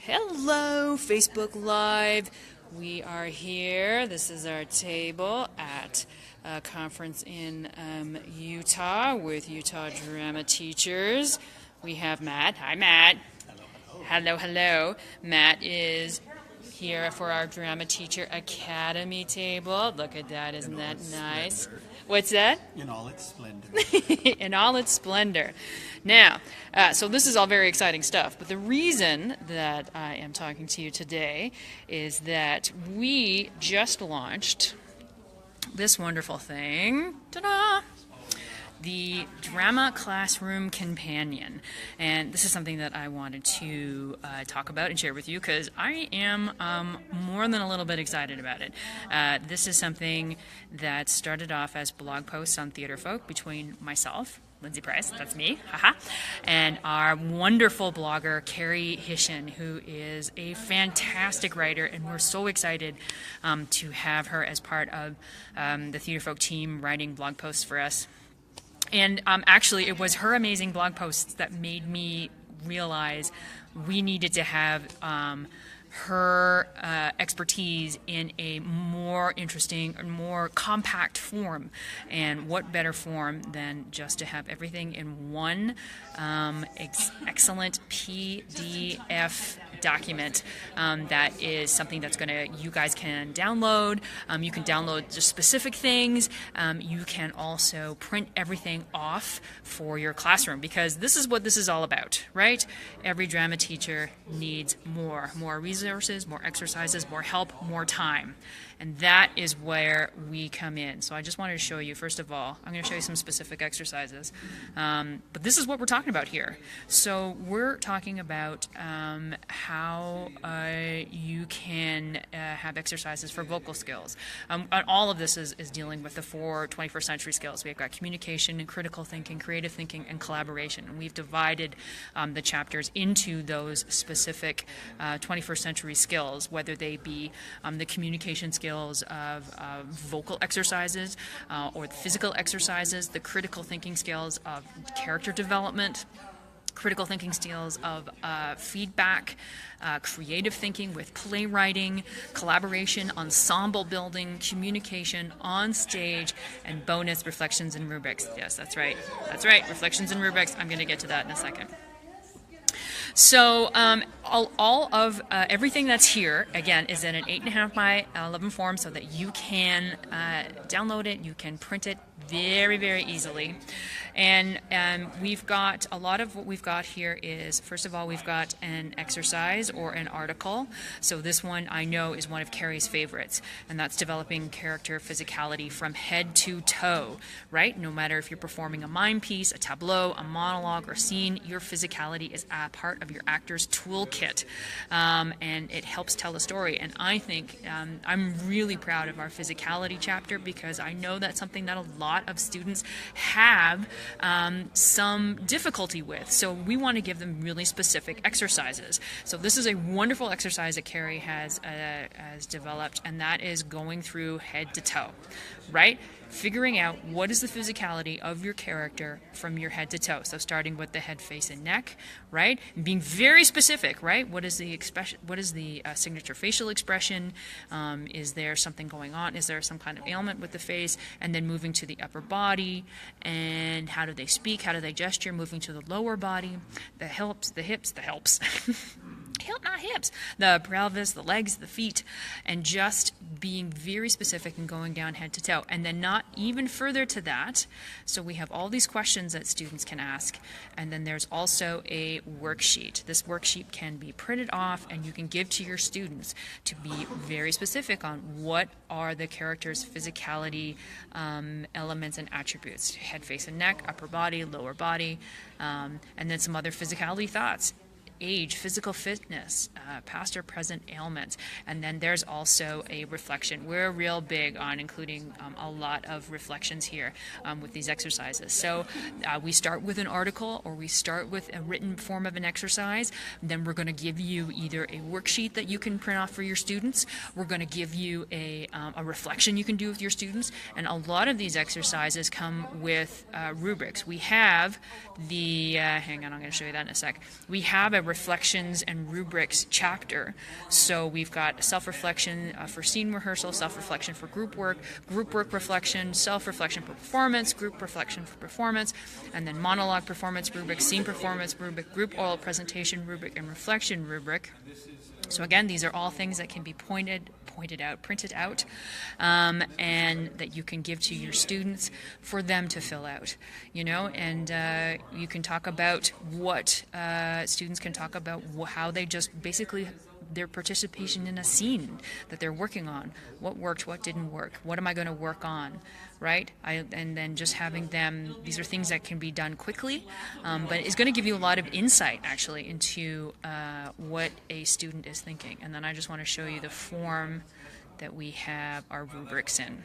Hello, Facebook Live. We are here. This is our table at a conference in Utah with Utah drama teachers. We have Matt. Hi, Matt. Hello, hello. Matt is here for our Drama Teacher Academy table. Look at that. Isn't that nice? What's that? In all its splendor. In all its splendor. Now, so this is all very exciting stuff, but the reason that I am talking to you today is that we just launched this wonderful thing. Ta-da! The Drama Classroom Companion. And this is something that I wanted to talk about and share with you because I am more than a little bit excited about it. This is something that started off as blog posts on Theatre Folk between myself, Lindsay Price, that's me, haha, and our wonderful blogger, Carrie Hishin, who is a fantastic writer, and we're so excited to have her as part of the Theatre Folk team writing blog posts for us. And actually, it was her amazing blog posts that made me realize we needed to have her expertise in a more interesting and more compact form. And what better form than just to have everything in one excellent PDF document that is something that's you guys can download. You can download just specific things. You can also print everything off for your classroom, because this is what this is all about, right? Every drama teacher needs more resources, more exercises, more help, more time. And that is where we come in. So I just wanted to show you, first of all, I'm going to show you some specific exercises. But this is what we're talking about here. So we're talking about how you can have exercises for vocal skills. And all of this is dealing with the 4 21st century skills. We've got communication and critical thinking, creative thinking, and collaboration. And we've divided the chapters into those specific 21st century skills, whether they be the communication skills of vocal exercises or the physical exercises, the critical thinking skills of character development, critical thinking skills of feedback, creative thinking with playwriting, collaboration, ensemble building, communication on stage, and bonus reflections and rubrics. Yes, that's right. That's right. Reflections and rubrics. I'm going to get to that in a second. So all of everything that's here, again, is in an 8.5 by 11 form so that you can download it, you can print it very, very easily. And we've got, a lot of what we've got here is, first of all, we've got an exercise or an article. So this one I know is one of Carrie's favorites, and that's developing character physicality from head to toe, right? No matter if you're performing a mime piece, a tableau, a monologue, or scene, your physicality is a part of your actor's toolkit, and it helps tell a story. And I think I'm really proud of our physicality chapter, because I know that's something that a lot of students have some difficulty with. So we want to give them really specific exercises. So this is a wonderful exercise that Carrie has developed, and that is going through head to toe, right? Figuring out what is the physicality of your character from your head to toe. So starting with the head, face, and neck, right? And being very specific, right? What is the expression? What is the signature facial expression? Is there something going on? Is there some kind of ailment with the face? And then moving to the upper body, and how do they speak? How do they gesture? Moving to the lower body, the hips, not hips, the pelvis, the legs, the feet, and just being very specific and going down head to toe. And then not even further to that, so we have all these questions that students can ask, and then there's also a worksheet. This worksheet can be printed off, and you can give to your students to be very specific on what are the character's physicality elements and attributes: head, face, and neck, upper body, lower body, and then some other physicality thoughts: age, physical fitness, past or present ailments, and then there's also a reflection. We're real big on including a lot of reflections here with these exercises. So we start with an article, or we start with a written form of an exercise. Then we're going to give you either a worksheet that you can print off for your students. We're going to give you a reflection you can do with your students, and a lot of these exercises come with rubrics. We have the, hang on, I'm going to show you that in a sec. We have a reflections and rubrics chapter. So we've got self-reflection for scene rehearsal, self-reflection for group work reflection, self-reflection for performance, group reflection for performance, and then monologue performance rubric, scene performance rubric, group oral presentation rubric, and reflection rubric. So again, these are all things that can be printed out, and that you can give to your students for them to fill out, and you can talk about what students can talk about, how they just basically their participation in a scene that they're working on. What worked, what didn't work, what am I going to work on, right? And then just having them, these are things that can be done quickly, but it's going to give you a lot of insight actually into what a student is thinking. And then I just want to show you the form that we have our rubrics in.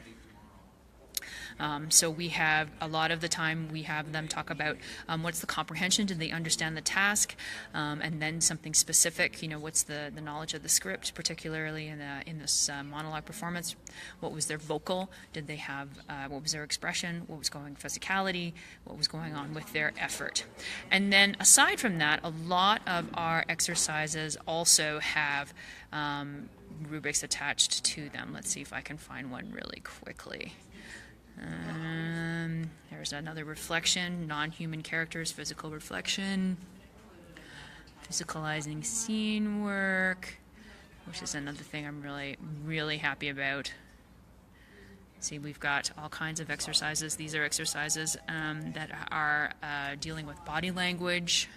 So we have, a lot of the time, we have them talk about what's the comprehension, did they understand the task, and then something specific, what's the knowledge of the script, particularly in this monologue performance, what was their vocal, did they have, what was their expression, what was going physicality, what was going on with their effort. And then aside from that, a lot of our exercises also have rubrics attached to them. Let's see if I can find one really quickly. There's another reflection, non-human characters, physical reflection, physicalizing scene work, which is another thing I'm really happy about. See, we've got all kinds of exercises. These are exercises that are dealing with body language.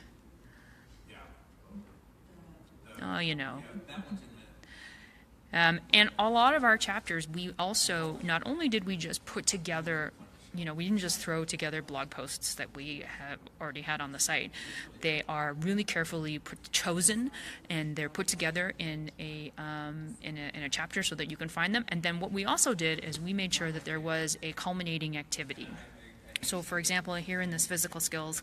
And a lot of our chapters, we also, not only did we just put together, we didn't just throw together blog posts that we have already had on the site. They are really carefully chosen, and they're put together in a chapter so that you can find them. And then what we also did is we made sure that there was a culminating activity. So, for example, here in this physical skills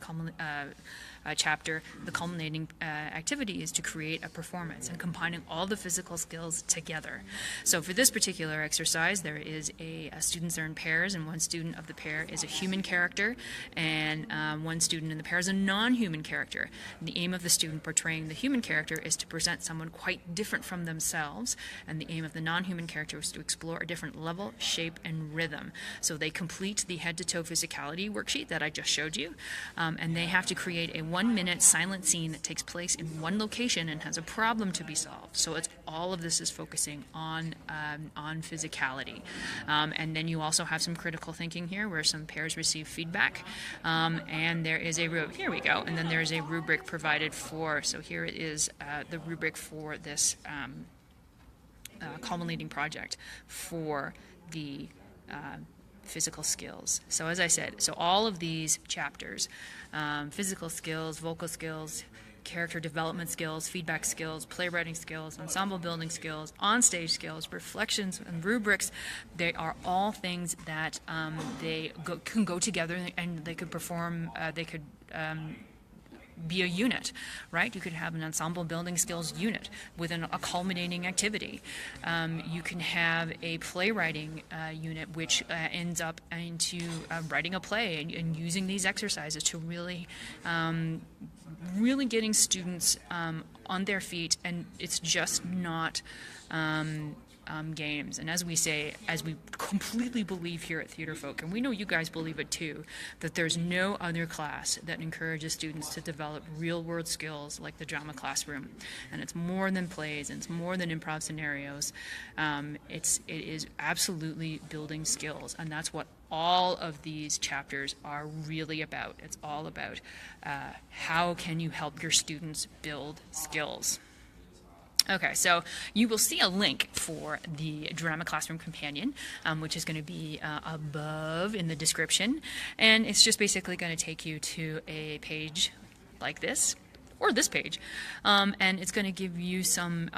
chapter, the culminating activity is to create a performance and combining all the physical skills together. So for this particular exercise, there is students are in pairs, and one student of the pair is a human character, and one student in the pair is a non-human character. And the aim of the student portraying the human character is to present someone quite different from themselves, and the aim of the non-human character is to explore a different level, shape, and rhythm. So they complete the head-to-toe physicality worksheet that I just showed you, and they have to create a 1-minute silent scene that takes place in one location and has a problem to be solved. So it's all of this is focusing on physicality. And then you also have some critical thinking here where some pairs receive feedback. And there is here we go. And then there's a rubric provided for, so here it is the rubric for this culminating project for the physical skills. So as I said, so all of these chapters, physical skills, vocal skills, character development skills, feedback skills, playwriting skills, ensemble building skills, onstage skills, reflections, and rubrics, they are all things that can go together, and they could perform, be a unit, right? You could have an ensemble building skills unit with a culminating activity. You can have a playwriting unit which ends up into writing a play and using these exercises to really getting students on their feet, and it's just not games. And as we say, as we completely believe here at Theatre Folk, and we know you guys believe it too, that there's no other class that encourages students to develop real-world skills like the drama classroom. And it's more than plays, and it's more than improv scenarios. It is absolutely building skills, and that's what all of these chapters are really about. It's all about how can you help your students build skills. Okay, so you will see a link for the Drama Classroom Companion, which is going to be above in the description, and it's just basically going to take you to a page like this, or this page, and it's going to give you some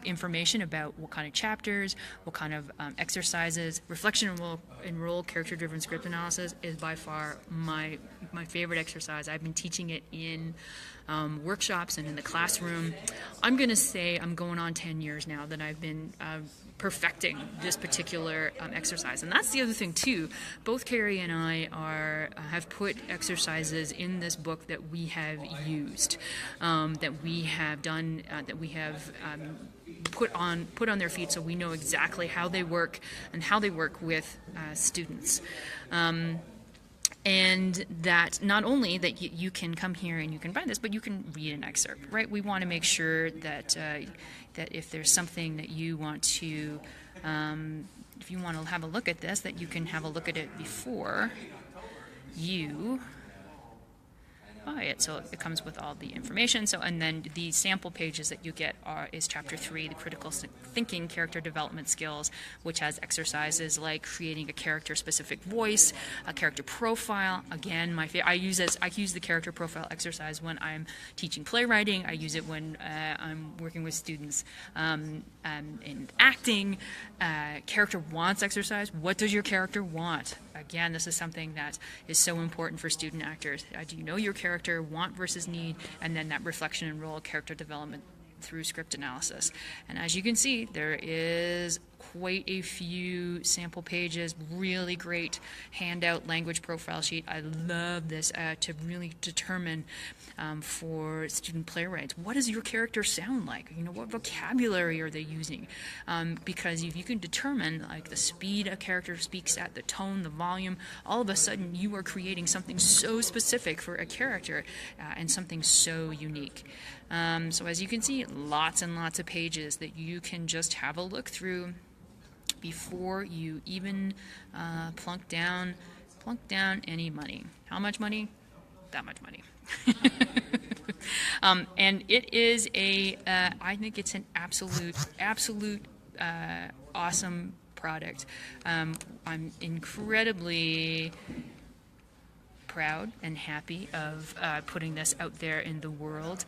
information about what kind of chapters, what kind of exercises. Reflection and role character-driven script analysis is by far my favorite exercise. I've been teaching it in workshops and in the classroom. I'm going to say I'm going on 10 years now that I've been perfecting this particular exercise. And that's the other thing too. Both Carrie and I have put exercises in this book that we have used, that we have done, that we have put on their feet, so we know exactly how they work and how they work with students. And that not only that you can come here and you can find this, but you can read an excerpt, right? We want to make sure that that if there's something that you want to, if you want to have a look at this, that you can have a look at it before you buy it. So it comes with all the information. So, and then the sample pages that you get is Chapter 3, the critical thinking character development skills, which has exercises like creating a character-specific voice, a character profile. Again, my favorite. I use the character profile exercise when I'm teaching playwriting. I use it when I'm working with students in acting. Character wants exercise. What does your character want? Again, this is something that is so important for student actors. Do you know your character, want versus need, and then that reflection and role character development through script analysis. And as you can see, there is quite a few sample pages, really great handout language profile sheet. I love this to really determine for student playwrights, what does your character sound like? You know, what vocabulary are they using? Because if you can determine like the speed a character speaks at, the tone, the volume, all of a sudden you are creating something so specific for a character and something so unique. So as you can see, lots and lots of pages that you can just have a look through before you even plunk down any money. How much money? That much money. And it is I think it's an absolute awesome product. I'm incredibly proud and happy of putting this out there in the world.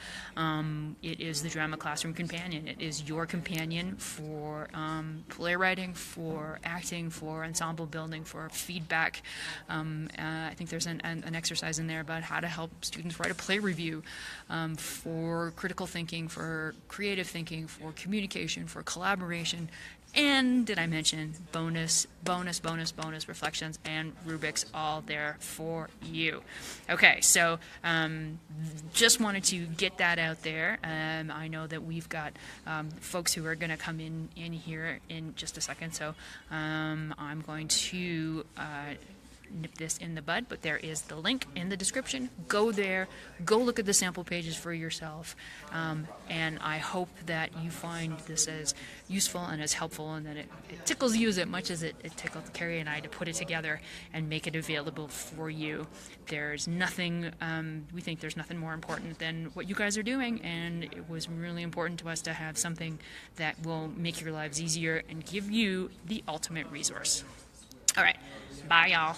It is the Drama Classroom Companion. It is your companion for playwriting, for acting, for ensemble building, for feedback. I think there's an exercise in there about how to help students write a play review, for critical thinking, for creative thinking, for communication, for collaboration. And did I mention bonus reflections and rubrics all there for you. Okay, so just wanted to get that out there. I know that we've got folks who are going to come in here in just a second, so I'm going to nip this in the bud, but there is the link in the description. Go there, go look at the sample pages for yourself, and I hope that you find this as useful and as helpful, and that it tickles you as much as it tickled Carrie and I to put it together and make it available for you. There's nothing, we think there's nothing more important than what you guys are doing, and it was really important to us to have something that will make your lives easier and give you the ultimate resource. All right, bye y'all.